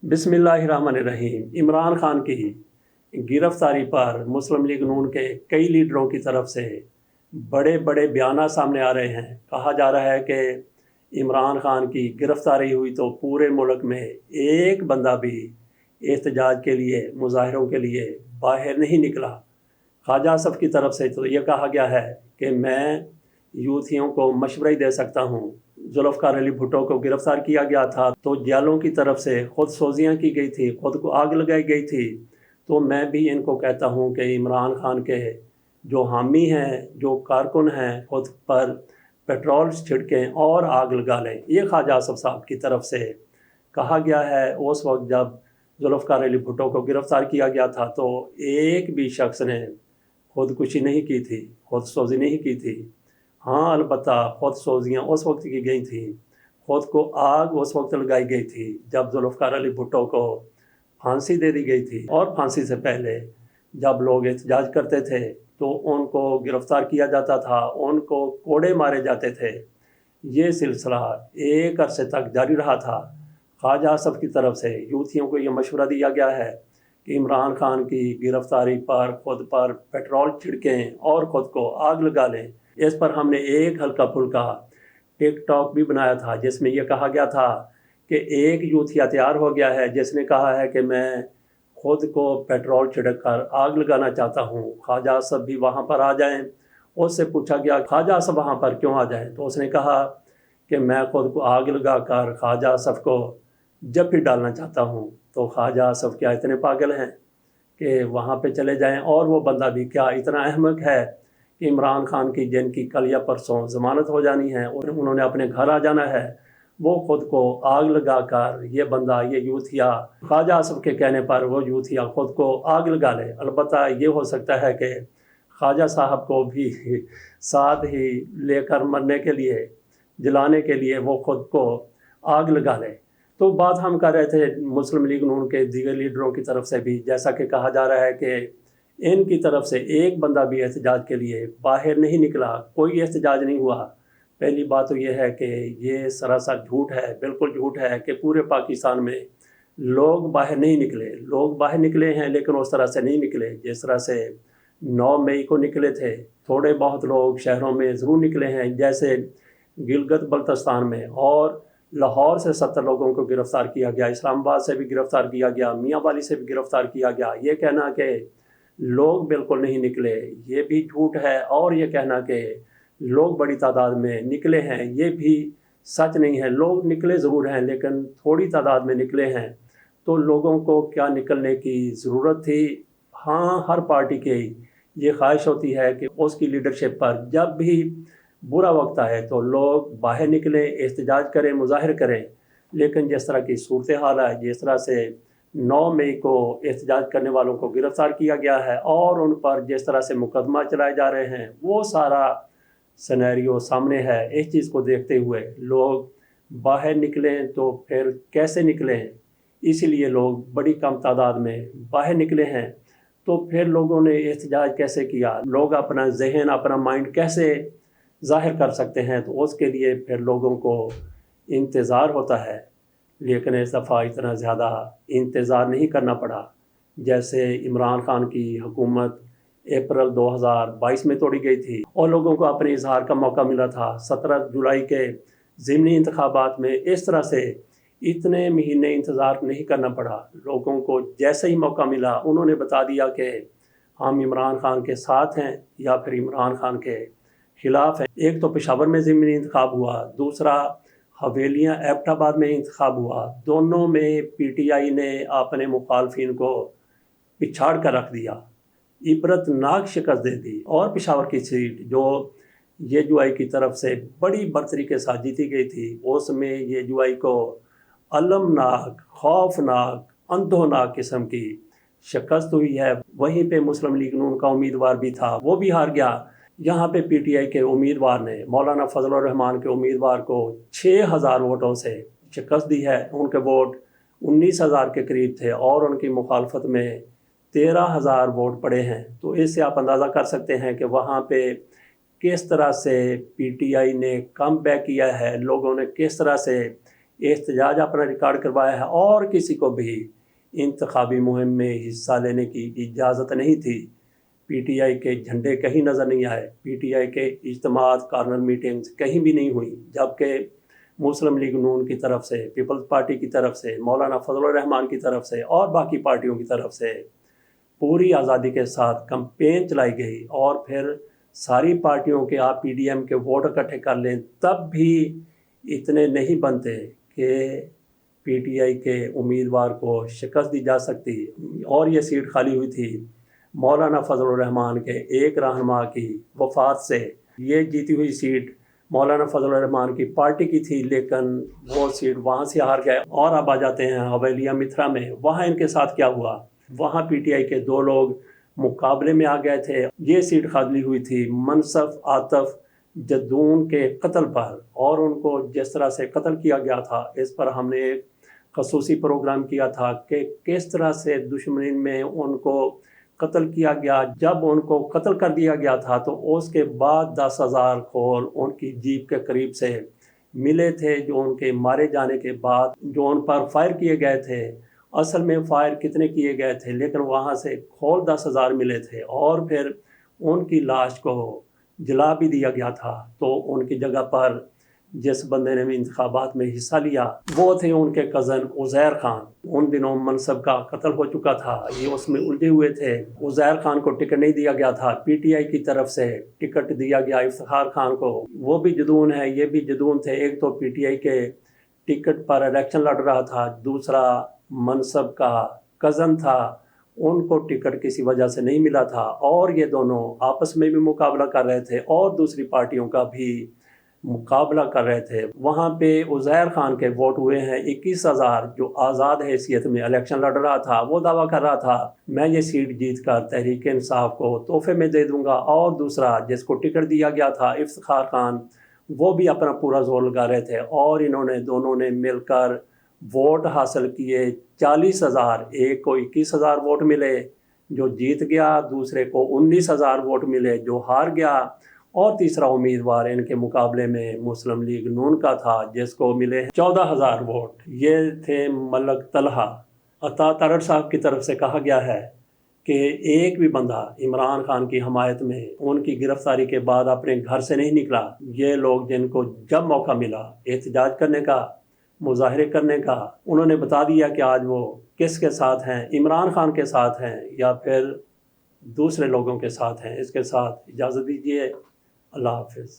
बिस्मिल्लाहिर्रहमानिर्रहीम। इमरान खान की गिरफ्तारी पर मुस्लिम लीग नून के कई लीडरों की तरफ से बड़े बड़े बयान सामने आ रहे हैं। कहा जा रहा है कि इमरान खान की गिरफ्तारी हुई तो पूरे मुल्क में एक बंदा भी एहतजाज के लिए, मुजाहरों के लिए बाहर नहीं निकला। ख्वाजा आसफ की तरफ से तो ये कहा गया है कि मैं यूथियों को मशवरा ही दे सकता हूँ। जुल्फ़िकार अली भुट्टो को गिरफ़्तार किया गया था तो जालों की तरफ से खुद सोजियाँ की गई थी, खुद को आग लगाई गई थी। तो मैं भी इनको कहता हूँ कि इमरान खान के जो हामी हैं, जो कारकुन हैं, खुद पर पेट्रोल छिड़कें और आग लगा लें। ये ख्वाजा आसफ साहब की तरफ से कहा गया है। उस वक्त जब जुल्फ़िकार अली भुट्टो को गिरफ़्तार किया गया था तो एक भी शख्स ने खुदकुशी नहीं की थी, खुद सोजी नहीं की थी। हाँ, अलबत्ता खुद सोजियाँ उस वक्त की गई थी, खुद को आग उस वक्त लगाई गई थी जब जुल्फ़िकार अली भुट्टो को फांसी दे दी गई थी। और फांसी से पहले जब लोग एहतजाज करते थे तो उनको गिरफ़्तार किया जाता था, उनको कोड़े मारे जाते थे। ये सिलसिला एक अरसे तक जारी रहा था। ख्वाजा आसफ की तरफ से यूथियों को ये मशवरा दिया गया है कि इमरान खान की गिरफ़्तारी पर खुद पर पेट्रोल छिड़कें और ख़ुद को आग लगा लें। इस पर हमने एक हल्का फुल्का टिकटॉक भी बनाया था जिसमें यह कहा गया था कि एक यूथिया तैयार हो गया है जिसने कहा है कि मैं खुद को पेट्रोल छिड़क कर आग लगाना चाहता हूँ, ख्वाजा आसफ भी वहाँ पर आ जाएं। उससे पूछा गया ख्वाजा आसफ वहाँ पर क्यों आ जाएं, तो उसने कहा कि मैं खुद को आग लगा कर ख्वाजा आसफ को जब भी डालना चाहता हूँ। तो ख्वाजा आसफ क्या इतने पागल हैं कि वहाँ पे चले जाएं? और वो बंदा भी क्या इतना अहमक है कि इमरान खान की जिनकी कल या परसों ज़मानत हो जानी है, उन्होंने अपने घर आ जाना है, वो ख़ुद को आग लगा कर ये बंदा, ये यूथिया ख्वाजा आसफ के कहने पर वो यूथिया ख़ुद को आग लगा ले। अलबत्ता ये हो सकता है कि ख्वाजा साहब को भी साथ ही लेकर मरने के लिए, जलाने के लिए वो ख़ुद को आग लगा ले। तो बात हम कर रहे थे मुस्लिम लीग नून के दीगर लीडरों की तरफ से भी, जैसा कि कहा जा रहा है कि इनकी तरफ से एक बंदा भी एहतजाज के लिए बाहर नहीं निकला, कोई एहतजाज नहीं हुआ। पहली बात तो ये है कि ये सरासर झूठ है, बिल्कुल झूठ है कि पूरे पाकिस्तान में लोग बाहर नहीं निकले। लोग बाहर निकले हैं लेकिन उस तरह से नहीं निकले जिस तरह से 9 मई को निकले थे। थोड़े बहुत लोग शहरों में ज़रूर निकले हैं, जैसे गिलगित बल्तिस्तान में, और लाहौर से 70 लोगों को गिरफ़्तार किया गया, इस्लामाबाद से भी गिरफ़्तार किया गया, मियाँ वाली से भी गिरफ़्तार किया गया। ये कहना कि लोग बिल्कुल नहीं निकले ये भी झूठ है, और ये कहना कि लोग बड़ी तादाद में निकले हैं ये भी सच नहीं है। लोग निकले ज़रूर हैं लेकिन थोड़ी तादाद में निकले हैं। तो लोगों को क्या निकलने की ज़रूरत थी? हाँ, हर पार्टी की ये ख्वाहिश होती है कि उसकी लीडरशिप पर जब भी बुरा वक्त आए तो लोग बाहर निकलें, एहतजाज करें, मुजाहिर करें। लेकिन जिस तरह की सूरत हाल है, जिस तरह से 9 मई को एहतजाज करने वालों को गिरफ़्तार किया गया है और उन पर जिस तरह से मुकदमा चलाए जा रहे हैं, वो सारा सिनेरियो सामने है। इस चीज़ को देखते हुए लोग बाहर निकलें तो फिर कैसे निकलें? इसीलिए लोग बड़ी कम तादाद में बाहर निकले हैं। तो फिर लोगों ने एहतजाज कैसे किया? लोग अपना जहन, अपना माइंड कैसे ज़ाहिर कर सकते हैं? तो उसके लिए फिर लोगों को इंतज़ार होता है, लेकिन इस दफ़ा इतना ज़्यादा इंतज़ार नहीं करना पड़ा। जैसे इमरान खान की हुकूमत अप्रैल 2022 में तोड़ी गई थी और लोगों को अपने इजहार का मौका मिला था। 17 जुलाई के ज़िमनी इंतखाबात में इस तरह से इतने महीने इंतज़ार नहीं करना पड़ा। लोगों को जैसे ही मौका मिला उन्होंने बता दिया कि हम इमरान खान के साथ हैं या फिर इमरान खान के ख़िलाफ़ हैं। एक तो पेशावर में ज़िमनी इंतखाब हुआ, दूसरा हवेलियाँ एबटाबाद में इंतखाब हुआ। दोनों में PTI ने अपने मुखालफिन को पिछाड़ कर रख दिया, इबरतनाक शिकस्त दे दी। और पेशावर की सीट जो YUI की तरफ से बड़ी बर्तरी के साथ जीती गई थी, उसमें YUI को अलमनाक, खौफनाक, अंधोनाक किस्म की शिकस्त हुई है। वहीं पे मुस्लिम लीग नून का उम्मीदवार भी था, वो भी हार गया। यहाँ पे PTI के उम्मीदवार ने मौलाना फजलुर रहमान के उम्मीदवार को 6000 वोटों से शिकस्त दी है। उनके वोट 19,000 के करीब थे और उनकी मुखालफत में 13,000 वोट पड़े हैं। तो इससे आप अंदाज़ा कर सकते हैं कि वहाँ पे किस तरह से PTI ने कम बैक किया है, लोगों ने किस तरह से احتجاج اپنا ریکارڈ کروایا ہے، اور کسی کو بھی انتخابی مہم میں حصہ لینے کی اجازت نہیں تھی۔ پی ٹی آئی کے جھنڈے کہیں نظر نہیں آئے، پی ٹی آئی کے اجتماعات، کارنر میٹنگز کہیں بھی نہیں ہوئی، جبکہ مسلم لیگ نون کی طرف سے، پیپلز پارٹی کی طرف سے، مولانا فضل الرحمان کی طرف سے اور باقی پارٹیوں کی طرف سے پوری آزادی کے ساتھ کمپین چلائی گئی، اور پھر ساری پارٹیوں کے آپ پی ڈی ایم کے ووٹ اکٹھے کر لیں تب بھی اتنے نہیں بنتے کہ پی ٹی آئی کے امیدوار کو شکست دی جا سکتی، اور یہ سیٹ خالی ہوئی تھی مولانا فضل الرحمان کے ایک رہنما کی وفات سے۔ یہ جیتی ہوئی سیٹ مولانا فضل الرحمان کی پارٹی کی تھی، لیکن وہ سیٹ وہاں سے ہار گئے۔ اور اب آ جاتے ہیں حویلیہ متھرا میں، وہاں ان کے ساتھ کیا ہوا؟ وہاں پی ٹی آئی کے 2 لوگ مقابلے میں آ گئے تھے۔ یہ سیٹ خالی ہوئی تھی منصف عاطف جدون کے قتل پر، اور ان کو جس طرح سے قتل کیا گیا تھا اس پر ہم نے ایک خصوصی پروگرام کیا تھا کہ کس طرح سے دشمنی میں ان کو قتل کیا گیا۔ جب ان کو قتل کر دیا گیا تھا تو اس کے بعد 10,000 کھول ان کی جیپ کے قریب سے ملے تھے، جو ان کے مارے جانے کے بعد جو ان پر فائر کیے گئے تھے۔ اصل میں فائر کتنے کیے گئے تھے، لیکن وہاں سے کھول 10,000 ملے تھے، اور پھر ان کی لاش کو جلا بھی دیا گیا تھا۔ تو ان کی جگہ پر جس بندے نے بھی انتخابات میں حصہ لیا وہ تھے ان کے کزن عزیر خان۔ ان دنوں منصب کا قتل ہو چکا تھا، یہ اس میں الجھے ہوئے تھے۔ عزیر خان کو ٹکٹ نہیں دیا گیا تھا، پی ٹی آئی کی طرف سے ٹکٹ دیا گیا افتخار خان کو۔ وہ بھی جدون ہے، یہ بھی جدون تھے۔ ایک تو پی ٹی آئی کے ٹکٹ پر الیکشن لڑ رہا تھا، دوسرا منصب کا کزن تھا، ان کو ٹکٹ کسی وجہ سے نہیں ملا تھا، اور یہ دونوں آپس میں بھی مقابلہ کر رہے تھے اور دوسری پارٹیوں کا بھی مقابلہ کر رہے تھے۔ وہاں پہ عزیر خان کے ووٹ ہوئے ہیں 21,000، جو آزاد حیثیت میں الیکشن لڑ رہا تھا۔ وہ دعویٰ کر رہا تھا میں یہ سیٹ جیت کر تحریک انصاف کو تحفے میں دے دوں گا، اور دوسرا جس کو ٹکٹ دیا گیا تھا افتخار خان، وہ بھی اپنا پورا زور لگا رہے تھے، اور دونوں نے مل کر ووٹ حاصل کیے 40,000۔ ایک کو 21,000 ووٹ ملے جو جیت گیا، دوسرے کو 19,000 ووٹ ملے جو ہار گیا، اور تیسرا امیدوار ان کے مقابلے میں مسلم لیگ نون کا تھا جس کو ملے 14,000 ووٹ۔ یہ تھے ملک طلحہ۔ عطا ترڑ صاحب کی طرف سے کہا گیا ہے کہ ایک بھی بندہ عمران خان کی حمایت میں ان کی گرفتاری کے بعد اپنے گھر سے نہیں نکلا۔ یہ لوگ جن کو جب موقع ملا احتجاج کرنے کا، مظاہرے کرنے کا، انہوں نے بتا دیا کہ آج وہ کس کے ساتھ ہیں، عمران خان کے ساتھ ہیں یا پھر دوسرے لوگوں کے ساتھ ہیں۔ اس کے ساتھ اجازت دیجیے، اللہ حافظ۔